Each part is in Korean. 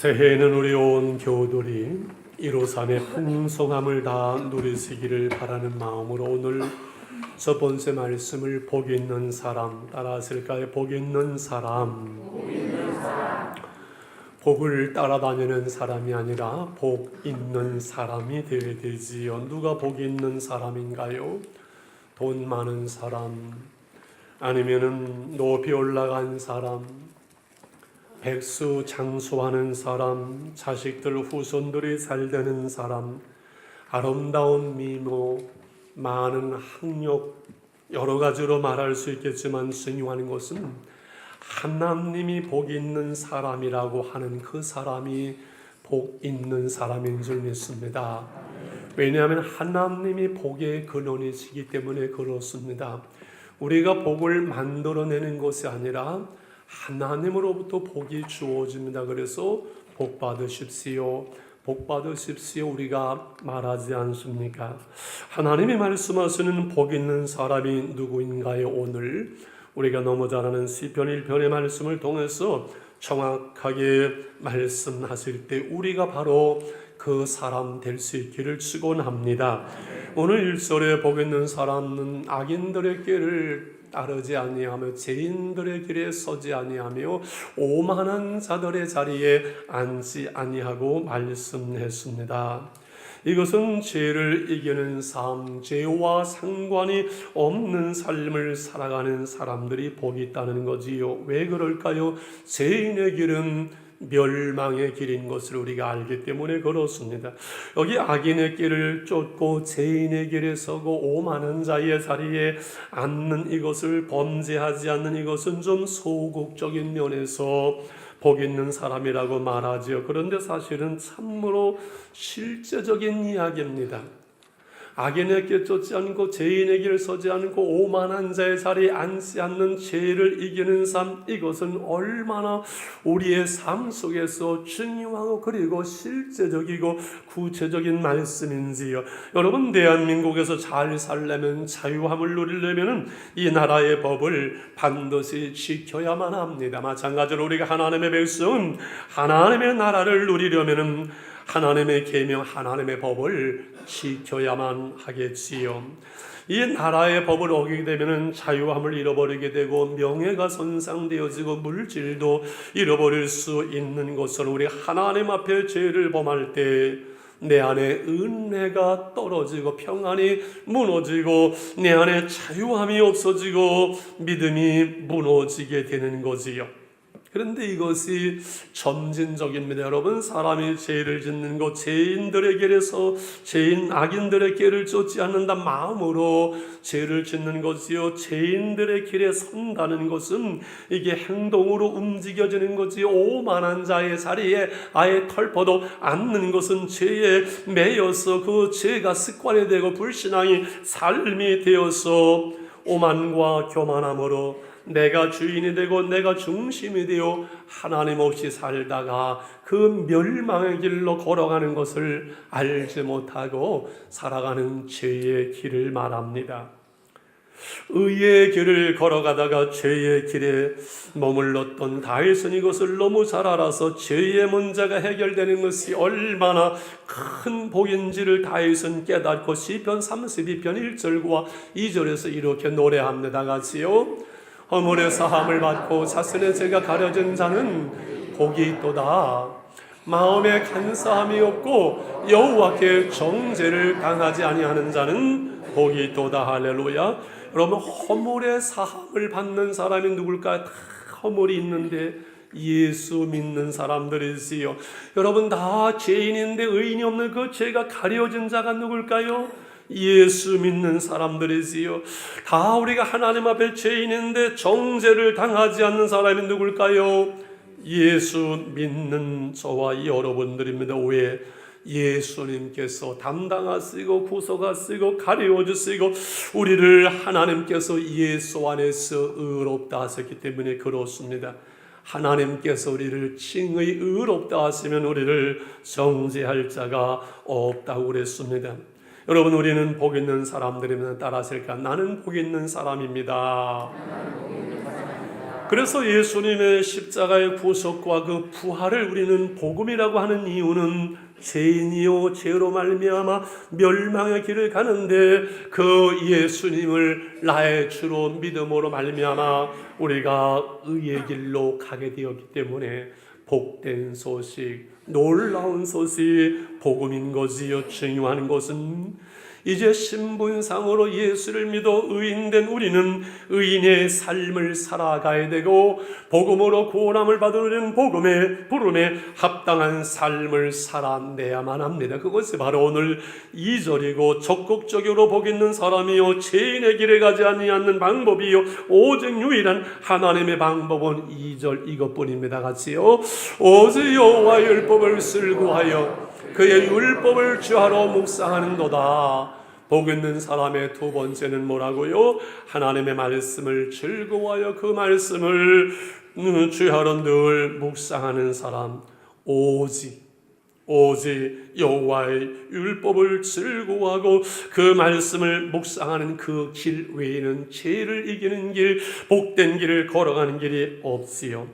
새해에는 우리 온 교우들이 153의 풍성함을 다 누리시기를 바라는 마음으로 오늘 첫 번째 말씀을 복 있는 사람 따라하실까요? 복 있는 사람. 복을 따라다니는 사람이 아니라 복 있는 사람이 되어야 되지요. 누가 복 있는 사람인가요? 돈 많은 사람, 아니면은 높이 올라간 사람, 백수장수하는 사람, 자식들 후손들이 잘 되는 사람, 아름다운 미모, 많은 학력, 여러 가지로 말할 수 있겠지만 중요한 것은 하나님이 복 있는 사람이라고 하는 그 사람이 복 있는 사람인 줄 믿습니다. 왜냐하면 하나님이 복의 근원이시기 때문에 그렇습니다. 우리가 복을 만들어내는 것이 아니라 하나님으로부터 복이 주어집니다. 그래서 복 받으십시오. 복 받으십시오. 우리가 말하지 않습니까? 하나님이 말씀하시는 복 있는 사람이 누구인가요? 오늘 우리가 너무 잘 아는 시편 1편의 말씀을 통해서 정확하게 말씀하실 때 우리가 바로 그 사람 될 수 있기를 축원합니다. 오늘 1절에 복 있는 사람은 악인들의 길을 따르지 아니하며 죄인들의 길에 서지 아니하며 오만한 자들의 자리에 앉지 아니하고 말씀했습니다. 이것은 죄를 이기는 삶, 죄와 상관이 없는 삶을 살아가는 사람들이 복이 있다는 거지요. 왜 그럴까요? 죄인의 길은 멸망의 길인 것을 우리가 알기 때문에 그렇습니다. 여기 악인의 길을 쫓고 죄인의 길에 서고 오만한 자의 자리에 앉는 이것을, 범죄하지 않는 이것은 좀 소극적인 면에서 복 있는 사람이라고 말하지요. 그런데 사실은 참으로 실제적인 이야기입니다. 악인의 길 쫓지 않고 죄인의 길 서지 않고 오만한 자의 자리에 앉지 않는 죄를 이기는 삶, 이것은 얼마나 우리의 삶 속에서 중요하고 그리고 실제적이고 구체적인 말씀인지요. 여러분, 대한민국에서 잘 살려면, 자유함을 누리려면 이 나라의 법을 반드시 지켜야만 합니다. 마찬가지로 우리가 하나님의 백성은 하나님의 나라를 누리려면 하나님의 계명, 하나님의 법을 지켜야만 하겠지요. 이 나라의 법을 어기게 되면 자유함을 잃어버리게 되고 명예가 손상되어지고 물질도 잃어버릴 수 있는 것은 우리 하나님 앞에 죄를 범할 때 내 안에 은혜가 떨어지고 평안이 무너지고 내 안에 자유함이 없어지고 믿음이 무너지게 되는 거지요. 그런데 이것이 점진적입니다. 여러분, 사람이 죄를 짓는 것, 죄인들의 길에서 악인들의 길을 쫓지 않는다 마음으로 죄를 짓는 것이요, 죄인들의 길에 선다는 것은 이게 행동으로 움직여지는 것이, 오만한 자의 자리에 아예 털퍼도 않는 것은 죄에 매여서 그 죄가 습관이 되고 불신앙이 삶이 되어서 오만과 교만함으로 내가 주인이 되고 내가 중심이 되어 하나님 없이 살다가 그 멸망의 길로 걸어가는 것을 알지 못하고 살아가는 죄의 길을 말합니다. 의의 길을 걸어가다가 죄의 길에 머물렀던 다윗은 이것을 너무 잘 알아서 죄의 문제가 해결되는 것이 얼마나 큰 복인지를 다윗은 깨닫고 시편 32편 1절과 2절에서 이렇게 노래합니다. 같이요. 허물의 사함을 받고 자신의 죄가 가려진 자는 복이 있도다. 마음에 간사함이 없고 여호와께 정죄를 당하지 아니하는 자는 복이 있도다. 할렐루야. 여러분, 허물의 사함을 받는 사람이 누굴까? 다 허물이 있는데 예수 믿는 사람들이지요. 여러분, 다 죄인인데 의인이 없는 그 죄가 가려진 자가 누굴까요? 예수 믿는 사람들이지요. 다 우리가 하나님 앞에 죄인인데 정죄를 당하지 않는 사람이 누굴까요? 예수 믿는 저와 여러분들입니다. 왜? 예수님께서 담당하시고 구속하시고 가려주시고 우리를 하나님께서 예수 안에서 의롭다 하셨기 때문에 그렇습니다. 하나님께서 우리를 칭의 의롭다 하시면 우리를 정죄할 자가 없다고 그랬습니다. 여러분, 우리는 복 있는 사람들이면 따라하실까? 나는 복 있는 사람입니다. 그래서 예수님의 십자가의 구속과 그 부활을 우리는 복음이라고 하는 이유는 죄인이요 죄로 말미암아 멸망의 길을 가는데 그 예수님을 나의 주로 믿음으로 말미암아 우리가 의의 길로 가게 되었기 때문에 복된 소식, 놀라운 소식, 복음인 것이요. 중요한 것은 이제 신분상으로 예수를 믿어 의인된 우리는 의인의 삶을 살아가야 되고 복음으로 구원함을 받은 우리는 복음의 부름에 합당한 삶을 살아내야만 합니다. 그것이 바로 오늘 2절이고 적극적으로 복 있는 사람이요 죄인의 길에 가지 아니하는 방법이요 오직 유일한 하나님의 방법은 2절 이것뿐입니다. 같이요. 오직 여호와의 율법을 슬구하여 그의 율법을 주하러 묵상하는도다. 복 있는 사람의 두 번째는 뭐라고요? 하나님의 말씀을 즐거워하여 그 말씀을 주하러 늘 묵상하는 사람. 오직 여호와의 율법을 즐거워하고 그 말씀을 묵상하는 그 길 외에는 죄를 이기는 길, 복된 길을 걸어가는 길이 없지요.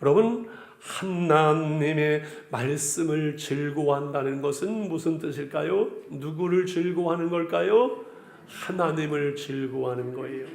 여러분, 하나님의 말씀을 즐거워한다는 것은 무슨 뜻일까요? 누구를 즐거워하는 걸까요? 하나님을 즐거워하는 거예요.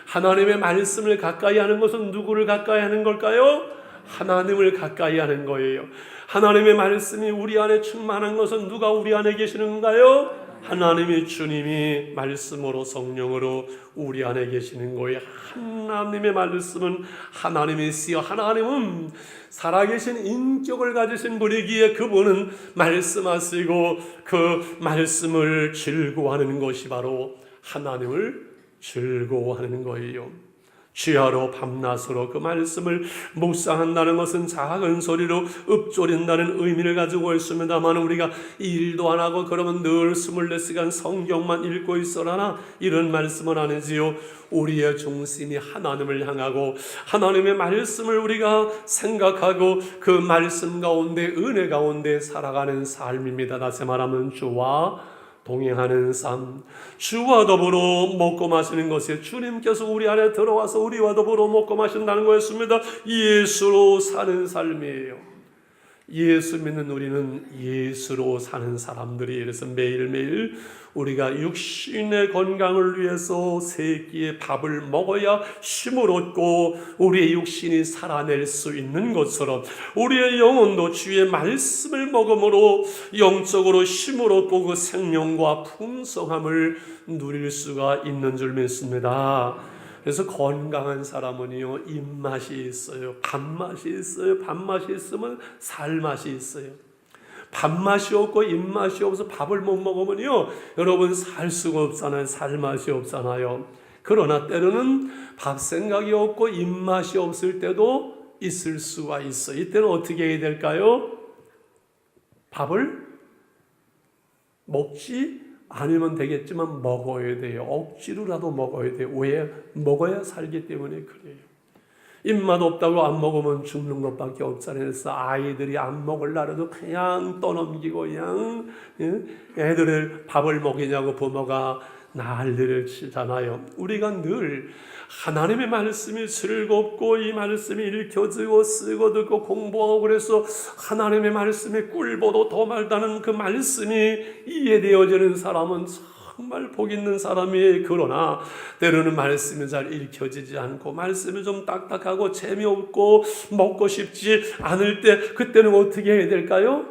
하나님의 말씀을 가까이 하는 것은 누구를 가까이 하는 걸까요? 하나님을 가까이 하는 거예요. 하나님의 말씀이 우리 안에 충만한 것은 누가 우리 안에 계시는가요? 하나님의 주님이 말씀으로 성령으로 우리 안에 계시는 거예요. 하나님의 말씀은 하나님이시여 하나님은 살아계신 인격을 가지신 분이기에 그분은 말씀하시고 그 말씀을 즐거워하는 것이 바로 하나님을 즐거워하는 거예요. 주야로 밤낮으로 그 말씀을 묵상한다는 것은 작은 소리로 읊조린다는 의미를 가지고 있습니다만 우리가 일도 안 하고 그러면 늘 24시간 성경만 읽고 있어라나 이런 말씀은 아니지요. 우리의 중심이 하나님을 향하고 하나님의 말씀을 우리가 생각하고 그 말씀 가운데 은혜 가운데 살아가는 삶입니다. 다시 말하면 주와 동행하는 삶, 주와 더불어 먹고 마시는 것이 주님께서 우리 안에 들어와서 우리와 더불어 먹고 마신다는 거였습니다. 예수로 사는 삶이에요. 예수 믿는 우리는 예수로 사는 사람들이 그래서 매일매일 우리가 육신의 건강을 위해서 세 끼의 밥을 먹어야 힘을 얻고 우리의 육신이 살아낼 수 있는 것처럼 우리의 영혼도 주의 말씀을 먹음으로 영적으로 힘을 얻고 그 생명과 풍성함을 누릴 수가 있는 줄 믿습니다. 그래서 건강한 사람은요 입맛이 있어요. 밥맛이 있어요. 밥맛이 있으면 살맛이 있어요. 밥맛이 없고 입맛이 없어서 밥을 못 먹으면요 여러분 살 수가 없잖아요. 살맛이 없잖아요. 그러나 때로는 밥 생각이 없고 입맛이 없을 때도 있을 수가 있어요. 이때는 어떻게 해야 될까요? 밥을 먹지 아니면 되겠지만 먹어야 돼요. 억지로라도 먹어야 돼요. 왜? 먹어야 살기 때문에 그래요. 입맛 없다고 안 먹으면 죽는 것밖에 없잖아요. 그래서 아이들이 안 먹으려고 그냥 떠넘기고 그냥 애들을 밥을 먹이냐고 부모가 난리를 치잖아요. 우리가 늘 하나님의 말씀이 즐겁고 이 말씀이 읽혀지고 쓰고 듣고 공부하고 그래서 하나님의 말씀에 꿀보도 더 말다는 그 말씀이 이해되어지는 사람은 정말 복 있는 사람이에요. 그러나 때로는 말씀이 잘 읽혀지지 않고 말씀이 좀 딱딱하고 재미없고 먹고 싶지 않을 때 그때는 어떻게 해야 될까요?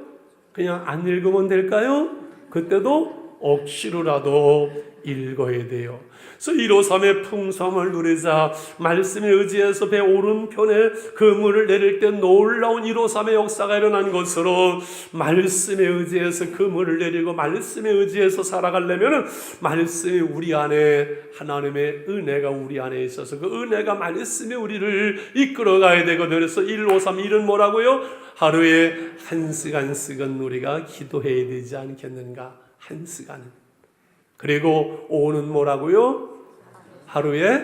그냥 안 읽으면 될까요? 그때도 억지로라도 읽어야 돼요. 그래서 153의 풍성을 누리자 말씀에 의지해서 배 오른편에 그물을 내릴 때 놀라운 153의 역사가 일어난 것으로 말씀에 의지해서 그물을 내리고 말씀에 의지해서 살아가려면 말씀이 우리 안에 하나님의 은혜가 우리 안에 있어서 그 은혜가 말씀이 우리를 이끌어가야 되거든요. 그래서 153 1은 뭐라고요? 하루에 1시간씩은 우리가 기도해야 되지 않겠는가? 1시간은. 그리고 5는 뭐라고요? 하루에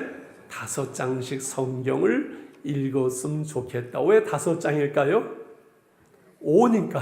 5장씩 성경을 읽었으면 좋겠다. 왜 5장일까요? 5니까.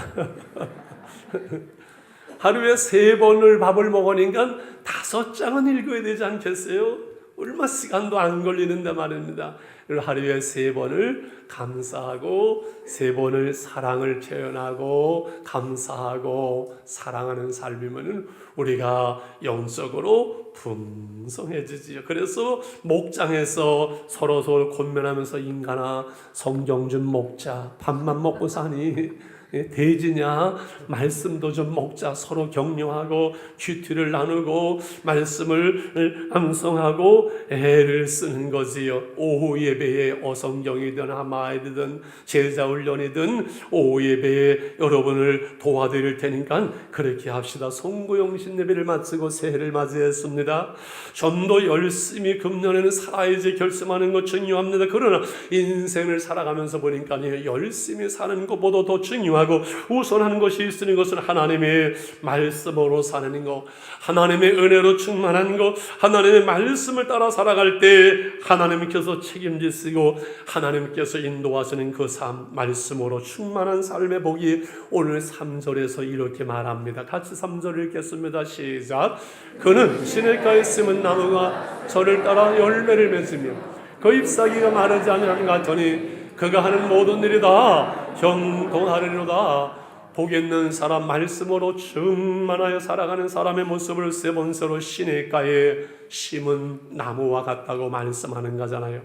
하루에 3번을 밥을 먹으니까 5장은 읽어야 되지 않겠어요? 얼마 시간도 안 걸리는데 말입니다. 하루에 3번을 감사하고 3번을 사랑을 표현하고 감사하고 사랑하는 삶이면 우리가 영적으로 풍성해지지요. 그래서 목장에서 서로 권면하면서 인간아 성경 좀 먹자. 밥만 먹고 사니 돼지냐? 말씀도 좀 먹자. 서로 격려하고 큐티를 나누고 말씀을 암송하고 애를 쓰는 거지요. 오후 예배에 어성경이든 하마이든 제자훈련이든 오후 예배에 여러분을 도와드릴 테니까 그렇게 합시다. 송구영신 예배를 마치고 새해를 맞이했습니다. 좀 더 열심히 금년에는 살아야지 결심하는 것 중요합니다. 그러나 인생을 살아가면서 보니까 열심히 사는 것보다 더 중요하고 우선하는 것이 있으니 그것은 하나님의 말씀으로 사는 것, 하나님의 은혜로 충만한 것, 하나님의 말씀을 따라 살아갈 때 하나님께서 책임지시고 하나님께서 인도하시는 그 삶, 말씀으로 충만한 삶의 복이 오늘 3절에서 이렇게 말합니다. 같이 3절 읽겠습니다. 시작. 그는 시냇가에 심은 나무가 저를 따라 열매를 맺으며 그 잎사귀가 마르지 아니하는 것 같으니 그가 하는 모든 일이 다 형통하리로다. 복 있는 사람, 말씀으로 충만하여 살아가는 사람의 모습을 세 번째로 시냇가에 심은 나무와 같다고 말씀하는 거잖아요.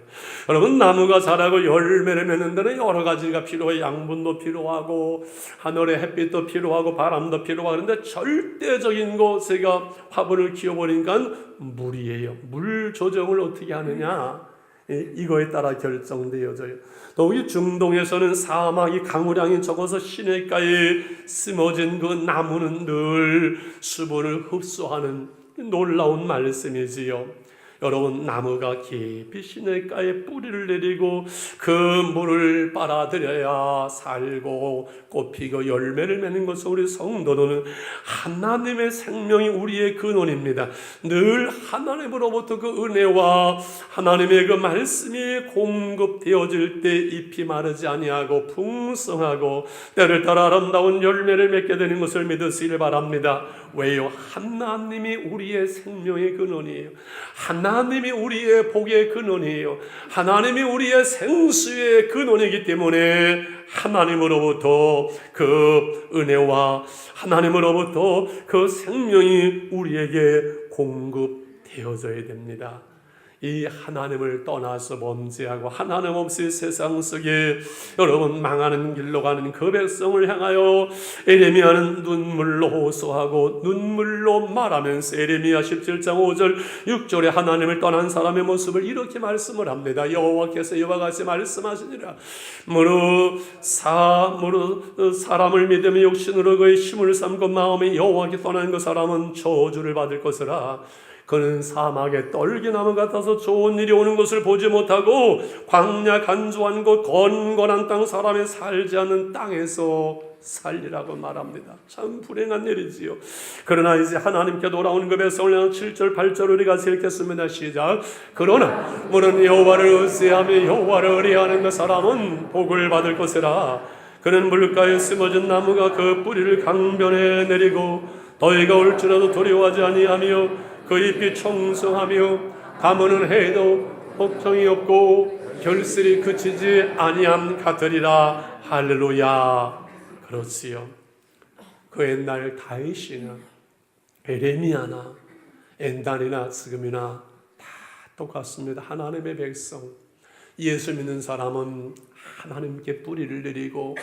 여러분, 나무가 자라고 열매를 맺는 데는 여러 가지가 필요해요. 양분도 필요하고 하늘의 햇빛도 필요하고 바람도 필요하고, 그런데 절대적인 거 제가 화분을 키워보니까 물이에요. 물 조정을 어떻게 하느냐, 이거에 따라 결정되어져요. 더욱이 중동에서는 사막이 강우량이 적어서 시냇가에 심어진 그 나무는 늘 수분을 흡수하는 놀라운 말씀이지요. 여러분, 나무가 깊이 시냇가에 뿌리를 내리고 그 물을 빨아들여야 살고 꽃피고 열매를 맺는 것을 우리 성도는 하나님의 생명이 우리의 근원입니다. 늘 하나님으로부터 그 은혜와 하나님의 그 말씀이 공급되어질 때 잎이 마르지 아니하고 풍성하고 때를 따라 아름다운 열매를 맺게 되는 것을 믿으시길 바랍니다. 왜요? 하나님이 우리의 생명의 근원이에요. 하나님이 우리의 복의 근원이에요. 하나님이 우리의 생수의 근원이기 때문에 하나님으로부터 그 은혜와 하나님으로부터 그 생명이 우리에게 공급되어져야 됩니다. 이 하나님을 떠나서 범죄하고 하나님 없이 세상 속에 여러분 망하는 길로 가는 그 백성을 향하여 에레미야는 눈물로 호소하고 눈물로 말하면서 에레미야 17장 5절 6절에 하나님을 떠난 사람의 모습을 이렇게 말씀을 합니다. 여호와께서 이와 같이 말씀하시니라. 무릇 사람을 믿으며 육신으로 그의 힘을 삼고 마음에 여호와께 떠난 그 사람은 저주를 받을 것이라. 그는 사막의 떨기나무 같아서 좋은 일이 오는 것을 보지 못하고 광야 간조한 곳 건건한 땅 사람의 살지 않는 땅에서 살리라고 말합니다. 참 불행한 일이지요. 그러나 이제 하나님께 돌아오는 그 백성을 향한 7절 8절 우리가 읽겠습니다. 시작. 그러나 무릇 여호와를 의지하며 여호와를 의뢰하는 그 사람은 복을 받을 것이라. 그는 물가에 심어진 나무가 그 뿌리를 강변에 내리고 더위가 올지라도 두려워하지 아니하며 그 잎이 청성하며 가무는 해도 걱정이 없고 결실이 그치지 아니함 같으리라. 할렐루야. 그렇지요. 그 옛날 다윗이나 에레미야나 엔단이나 지금이나 다 똑같습니다. 하나님의 백성, 예수 믿는 사람은 하나님께 뿌리를 내리고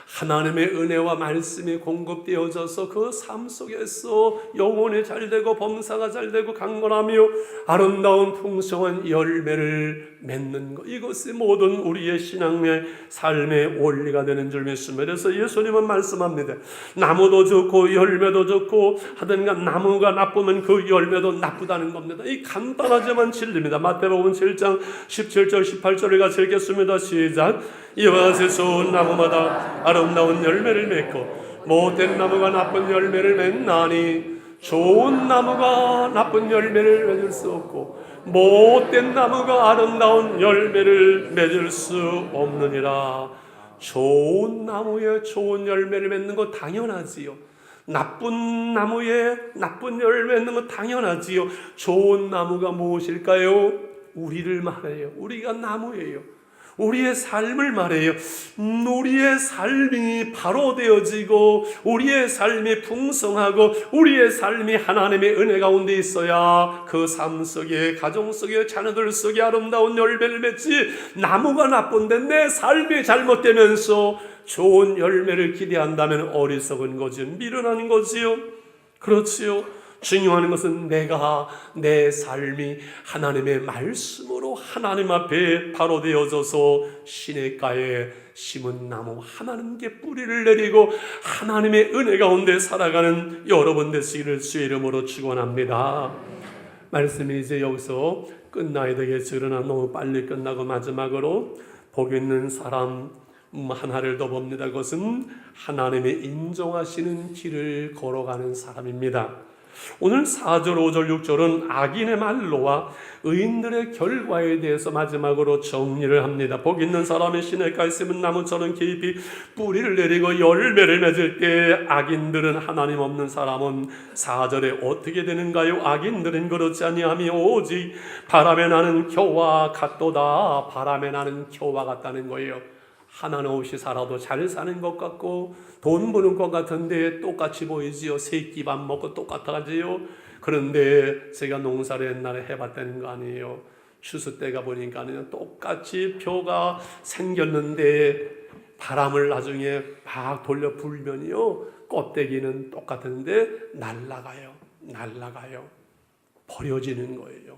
하나님의 은혜와 말씀이 공급되어져서 그 삶 속에서 영혼이 잘되고 범사가 잘되고 강건하며 아름다운 풍성한 열매를 맺는 것, 이것이 모든 우리의 신앙의 삶의 원리가 되는 줄 믿습니다. 그래서 예수님은 말씀합니다. 나무도 좋고 열매도 좋고 하든가 나무가 나쁘면 그 열매도 나쁘다는 겁니다. 이 간단하지만 진리입니다. 마태복음 7장 17절 18절을 같이 읽겠습니다. 시작. 이와 같이 좋은 나무마다 아름다운 열매를 맺고 못된 나무가 나쁜 열매를 맺나니 좋은 나무가 나쁜 열매를 맺을 수 없고 못된 나무가 아름다운 열매를 맺을 수 없느니라. 좋은 나무에 좋은 열매를 맺는 거 당연하지요. 나쁜 나무에 나쁜 열매 맺는 거 당연하지요. 좋은 나무가 무엇일까요? 우리를 말해요. 우리가 나무예요. 우리의 삶을 말해요. 우리의 삶이 바로 되어지고 우리의 삶이 풍성하고 우리의 삶이 하나님의 은혜 가운데 있어야 그 삶 속에, 가정 속에, 자녀들 속에 아름다운 열매를 맺지, 나무가 나쁜데 내 삶이 잘못되면서 좋은 열매를 기대한다면 어리석은 거지요. 미련한 거지요. 그렇지요. 중요한 것은 내가, 내 삶이 하나님의 말씀으로 하나님 앞에 바로 되어져서 시냇가에 심은 나무, 하나님께 뿌리를 내리고 하나님의 은혜 가운데 살아가는 여러분 되시기를 주의 이름으로 축원합니다. 말씀이 이제 여기서 끝나야 되겠죠. 그러나 너무 빨리 끝나고 마지막으로 복 있는 사람 하나를 더 봅니다. 그것은 하나님의 인정하시는 길을 걸어가는 사람입니다. 오늘 4절, 5절, 6절은 악인의 말로와 의인들의 결과에 대해서 마지막으로 정리를 합니다. 복 있는 사람의 시냇가에 심은 나무처럼 깊이 뿌리를 내리고 열매를 맺을 때 악인들은, 하나님 없는 사람은 4절에 어떻게 되는가요? 악인들은 그렇지 아니하며 오직 바람에 나는 겨와 같도다. 바람에 나는 겨와 같다는 거예요. 하나님 없이 살아도 잘 사는 것 같고 돈 버는 것 같은데 똑같이 보이지요. 새끼 밥 먹고 똑같아지요. 그런데 제가 농사를 옛날에 해봤다는 거 아니에요. 추수 때가 보니까 똑같이 벼가 생겼는데 바람을 나중에 막 돌려 불면요 껍데기는 똑같은데 날아가요. 버려지는 거예요.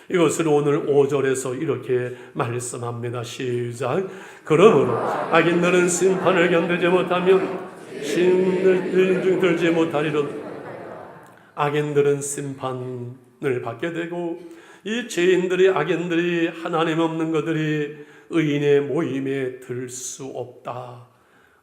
이것을 오늘 5절에서 이렇게 말씀합니다. 시작. 그러므로 악인들은 심판을 견디지 못하면 신을 들지 못하리로다. 악인들은 심판을 받게 되고 이 죄인들이, 악인들이, 하나님 없는 것들이 의인의 모임에 들 수 없다.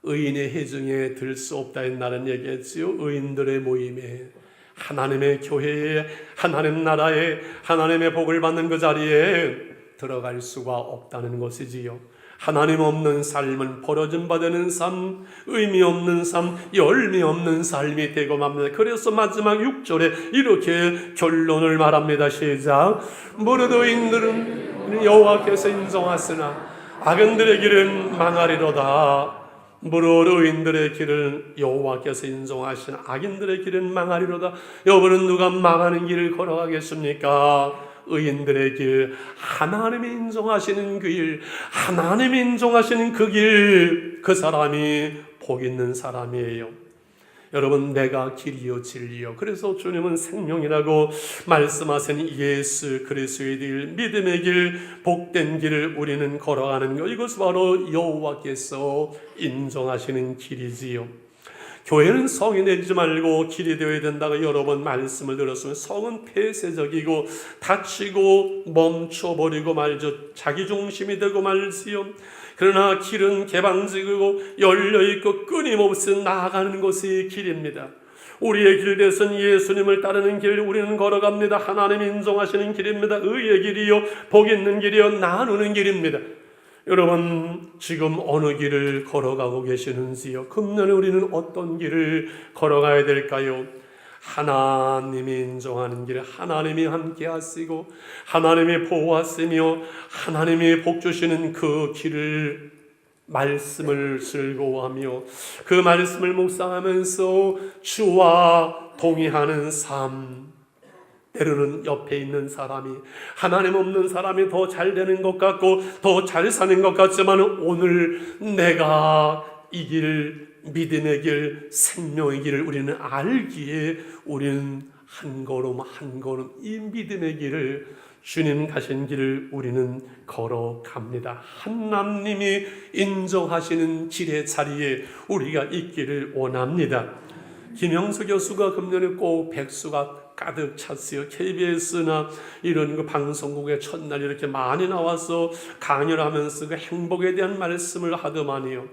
의인의 회중에 들 수 없다 옛날엔 얘기했지요. 의인들의 모임에, 하나님의 교회에, 하나님 나라에, 하나님의 복을 받는 그 자리에 들어갈 수가 없다는 것이지요. 하나님 없는 삶은 버려짐 받는 삶, 의미 없는 삶, 열매 없는 삶이 되고 맙니다. 그래서 마지막 6절에 이렇게 결론을 말합니다. 시작. 무릇 의인들은 여호와께서 인정하시나 악인들의 길은 망하리로다. 무릇 의인들의 길을 여호와께서 인정하시나 악인들의 길은 망하리로다. 여러분은 누가 망하는 길을 걸어가겠습니까? 의인들의 길, 하나님이 인정하시는 그 길, 하나님이 인정하시는 그 길, 그 사람이 복 있는 사람이에요. 여러분, 내가 길이요 진리요. 그래서 주님은 생명이라고 말씀하신 예수 그리스도의 길, 믿음의 길, 복된 길을 우리는 걸어가는 것, 이것이 바로 여호와께서 인정하시는 길이지요. 교회는 성이 되지 말고 길이 되어야 된다고 여러 번 말씀을 들었으면 성은 폐쇄적이고 닫히고 멈춰버리고 말죠. 자기중심이 되고 말지요. 그러나 길은 개방적이고 열려있고 끊임없이 나아가는 것이 길입니다. 우리의 길 대선 예수님을 따르는 길 우리는 걸어갑니다. 하나님이 인정하시는 길입니다. 의의 길이요 복 있는 길이요 나누는 길입니다. 여러분, 지금 어느 길을 걸어가고 계시는지요? 금년에 우리는 어떤 길을 걸어가야 될까요? 하나님이 인정하는 길, 하나님이 함께 하시고 하나님이 보호하시며 하나님이 복 주시는 그 길을 말씀을 즐거워하며 그 말씀을 묵상하면서 주와 동의하는 삶. 때로는 옆에 있는 사람이, 하나님 없는 사람이 더 잘 되는 것 같고 더 잘 사는 것 같지만 오늘 내가 이 길, 믿음의 길, 생명의 길을 우리는 알기에 우리는 한 걸음 한 걸음 이 믿음의 길을, 주님 가신 길을 우리는 걸어갑니다. 하나님이 인정하시는 길의 자리에 우리가 있기를 원합니다. 김영수 교수가 금년에 꼭 백수가 가득 찼어요. KBS나 이런 그 방송국에 첫날 이렇게 많이 나와서 강연을 하면서 그 행복에 대한 말씀을 하더만요.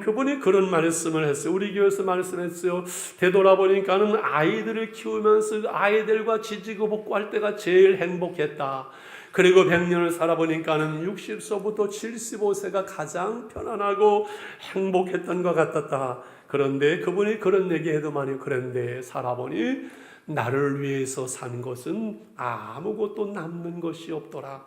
그분이 그런 말씀을 했어요. 우리 교회에서 말씀했어요. 되돌아보니까는 아이들을 키우면서 아이들과 지지고 볶고할 때가 제일 행복했다. 그리고 100년을 살아보니까는 60세부터 75세가 가장 편안하고 행복했던 것 같았다. 그런데 그분이 그런 얘기해도 많이, 그런데 살아보니 나를 위해서 산 것은 아무것도 남는 것이 없더라.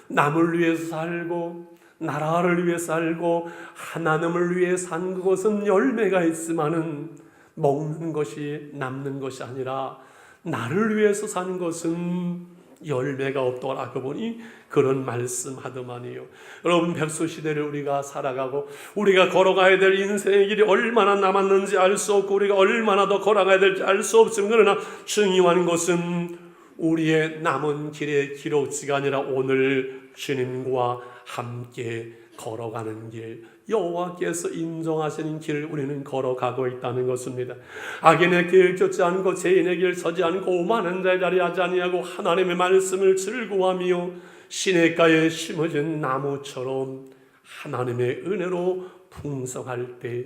남을 위해서 살고 나라를 위해 살고 하나님을 위해 산 그것은 열매가 있지만은 먹는 것이 남는 것이 아니라 나를 위해서 산 것은 열매가 없더라. 그분이 그런 말씀하더만요. 여러분, 백수시대를 우리가 살아가고 우리가 걸어가야 될 인생의 길이 얼마나 남았는지 알 수 없고 우리가 얼마나 더 걸어가야 될지 알 수 없지만 그러나 중요한 것은 우리의 남은 길의 기록지가 아니라 오늘 주님과 함께 걸어가는 길, 여호와께서 인정하시는 길을 우리는 걸어가고 있다는 것입니다. 악인의 길 쫓지 않고 죄인의 길 서지 않고 오만한 자의 자리 하지 아니하고 하나님의 말씀을 즐거워하며 시냇가에 심어진 나무처럼 하나님의 은혜로 풍성할 때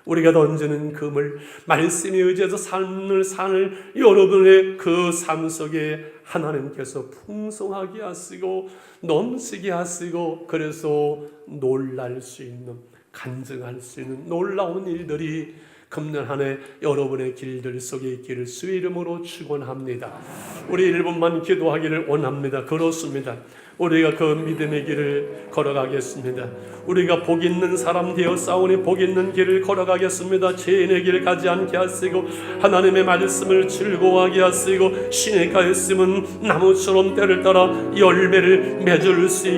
우리가 던지는 금을 말씀에 의지해서 삶을 사는 여러분의 그 삶 속에 하나님께서 풍성하게 하시고 넘치게 하시고 그래서 놀랄 수 있는, 간증할 수 있는 놀라운 일들이 금년 한 해 여러분의 길들 속에 있기를 주의 이름으로 축원합니다. 우리 1분만 기도하기를 원합니다. 그렇습니다. 우리가 그 믿음의 길을 걸어가겠습니다. 우리가 복 있는 사람 되어 싸우니 복 있는 길을 걸어가겠습니다. 죄인의 길을 가지 않게 하시고 하나님의 말씀을 즐거워하게 하시고 시냇가에 심은 나무처럼 때를 따라 열매를 맺을 수 있게